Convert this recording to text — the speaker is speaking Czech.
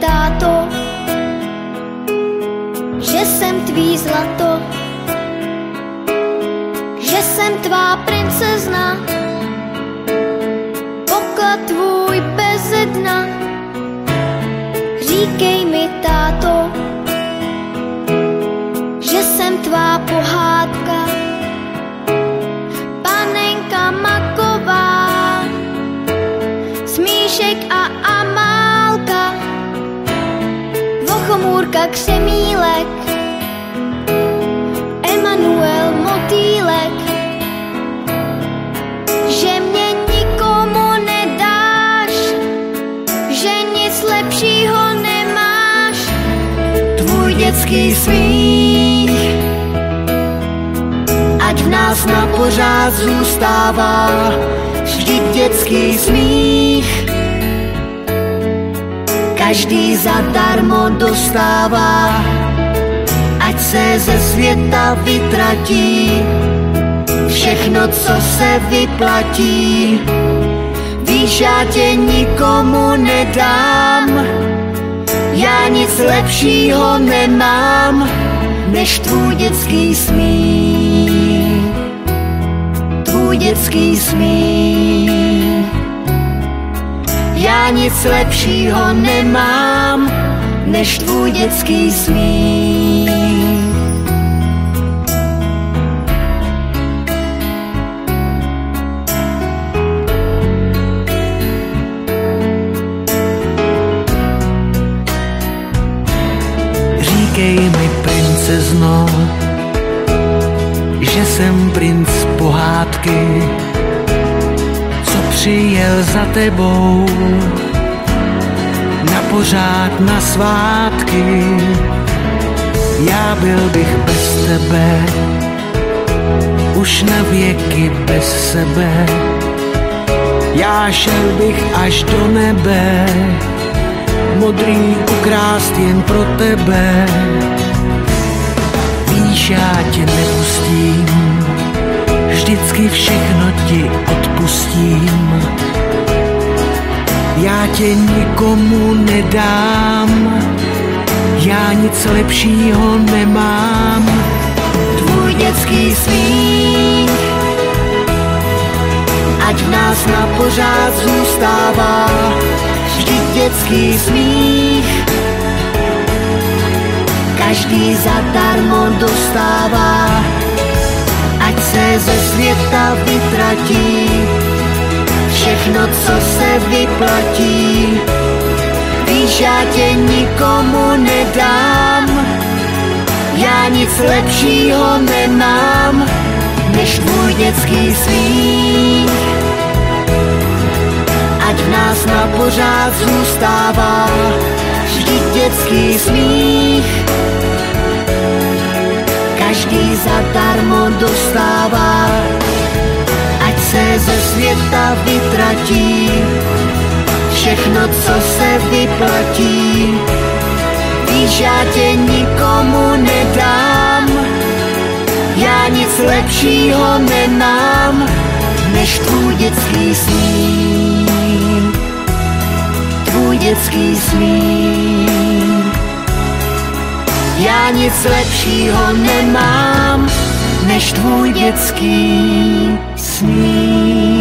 táto, že jsem tvý zlato, že jsem tvá princezna, poklad tvůj beze dna. Říkej mi, táto, že jsem tvá pohádka, panenka maková, Smíšek a Amálka, Vochomůrka Křemílek, Emanuel Motýlek, že mě nikomu nedáš, že nic lepšího nemáš. Tvůj dětský smích, ať v nás na pořád zůstává, vždyť dětský smích každý zadarmo dostává. Ať se ze světa vytratí všechno, co se vyplatí. Víš, já tě nikomu nedám, já nic lepšího nemám, než tvůj dětský smích. Tvůj dětský smích. Já nic lepšího nemám, než tvůj dětský smích. Říkej mi, princezno, že jsem princ pohádky, co přijel za tebou na pořád na svátky. Já byl bych bez tebe, už na věky bez sebe. Já šel bych až do nebe, modrý ukrást jen pro tebe. Víš, já tě nepustím, vždycky všechno ti odpustím. Já tě nikomu nedám, já nic lepšího nemám. Tvůj dětský smích, ať v nás na pořád zůstává, vždyť dětský smích každý zadarmo dostává. Ať se ze světa vytratí všechno, co se vyplatí. Víš, já tě nikomu nedám, já nic lepšího nemám, než tvůj dětský smích. Ať v nás na pořád zůstává, vždyť dětský smích každý zadarmo dostává. Ať se ze světa vytratí všechno, co se vyplatí. Víš, já tě nikomu nedám, já nic lepšího nemám, než tvůj dětský smích. Tvůj dětský smích. Já nic lepšího nemám, než tvůj dětský smích.